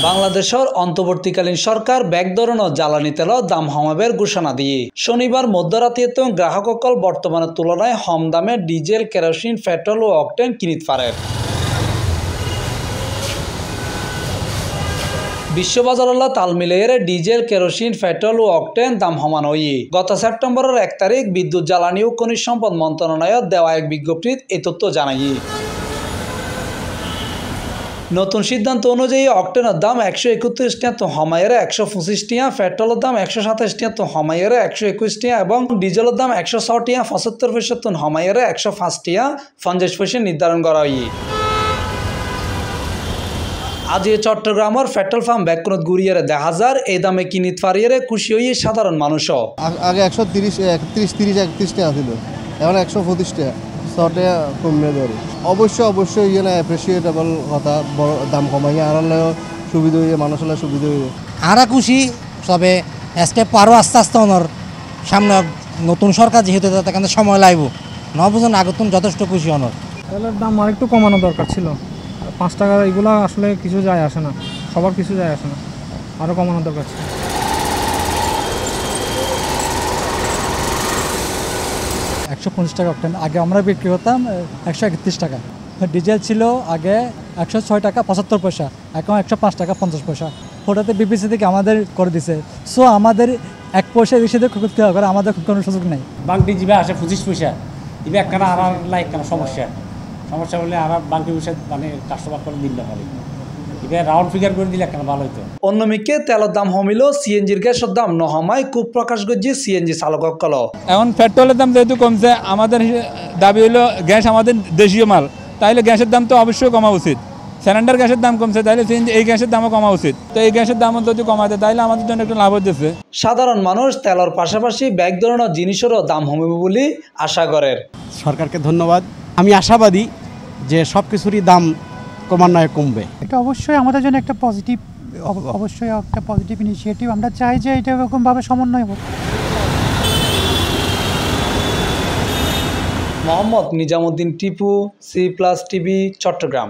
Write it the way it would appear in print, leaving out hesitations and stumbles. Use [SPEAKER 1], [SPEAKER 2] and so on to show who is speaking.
[SPEAKER 1] বাংলাদেশের অন্তর্বর্তীকালীন সরকার ব্যাগ ধরনের জ্বালানি তেলৰ দাম কমাবার ঘোষণা দিয়ে শনিবার মধ্যরাতে গ্রাহকসকল বর্তমানের তুলনায় কম দামে ডিজেল, কেরোসিন, পেট্রোল ও অকটেন কিনিতে পারে। বিশ্ববাজারত তাল মিলিয়ে ডিজেল, কেরোসিন, পেট্রোল ও অকটেন দাম কমানো হয়ে গত সেপ্টেম্বরের 1 তারিখ বিদ্যুৎ, জ্বালানি ও খনিজ সম্পদ মন্ত্রণালয়ত দেওয়া এক বিজ্ঞপ্তিত এই তথ্য জানায়। নতুন সিদ্ধান্ত অনুযায়ী অকটেনের দাম 131 টাকা কমাইয়ে 125 টাকা, পেট্রোলের দাম 127 টাকা কমাইয়ে 121 টাকা এবং ডিজেলের দাম 106 টাকা 75 পয়সা কমাইয়ে 105 টাকা 50 পয়সা নির্ধারণ করা হয়। আজ চট্টগ্রামের পেট্রোল পাম্প ব্যাগকনত ঘুরিয়ে দেখা যায় এই দামে কিনিতে পারিয়ে খুশি হয়ে সাধারণ মানুষও।
[SPEAKER 2] আগে 130 31 টাকা ছিল, এখন 125 টাকা, 100 টাকা কমে ধরে। অবশ্যই অ্যাপ্রিসিয়েটেবল কথা, বড় দাম কমাই আর সুবিধা হয়ে মানুষের সুবিধা হয়ে
[SPEAKER 3] আরা খুশি সবে স্টেপ পারো আস্তে আস্তে ওনার সামনে নতুন সরকার যেহেতু তাদের সময় লাগব নবজন আগতুন যথেষ্ট খুশি ওনার।
[SPEAKER 4] তেলের দাম আর একটু কমানো দরকার ছিল, 5 টাকা এগুলো আসলে কিছু যায় আসে না, সবার কিছু যায় আসে না, আরও কমানো দরকার ছিল।
[SPEAKER 5] 150 টাকা অকটেন আগে আমরা বিক্রি করতাম 131 টাকা। ডিজেল ছিল আগে 106 টাকা 75 পয়সা, এখন 105 টাকা 50 পয়সা। ওটাতে বিপিসি থেকে আমাদের করে দিছে, সো আমাদের 1 পয়সা বেশি দিয়ে করতে হবে, আমাদের কোনো সুযোগ নেই।
[SPEAKER 6] বাংটি জিবে আসে 25 পয়সা, ইবে একখানা আর লাইক কেন সমস্যা বলে আর বাংটি পয়সা মানে কাস্টমার করে দিলে ভালো, ইবে রাউন্ড ফিগার করে দিলে একখানা ভালো হতো।
[SPEAKER 1] অন্যদিকে তেলের দাম কমিলেও সিএনজির গ্যাসের দাম নহমায় খুব প্রকাশ করছে সিএনজি চালকসকল।
[SPEAKER 7] এখন পেট্রোলের দাম যেহেতু কমছে, আমাদের দাবি হলো গ্যাস আমাদের দেশীয় মাল, তাইলে গ্যাসের দাম তো অবশ্যই কমা উচিত। সিলিন্ডার গ্যাসের দাম কমছে, তাইলে এই গ্যাসের দামও কমা উচিত। তো এই গ্যাসের দামও যদি কমাতে তাইলে আমাদের জন্য একটু লাভ হচ্ছে।
[SPEAKER 1] সাধারণ মানুষ তেলের পাশাপাশি ব্যাগ ধরনের জিনিসেরও দাম কমবে বলে আশা করেন।
[SPEAKER 8] সরকারকে ধন্যবাদ। আমি আশাবাদী যে সব কিছুরই দাম ক্রমান্বয়ে কমবে।
[SPEAKER 9] এটা অবশ্যই আমাদের জন্য একটা পজিটিভ ইনিশিয়েটিভ। আমরা চাই যে এটা এরকমভাবে সমন্বয় হোক।
[SPEAKER 1] Mohammad Nizamuddin Tipu, C+ TV, Chittagong.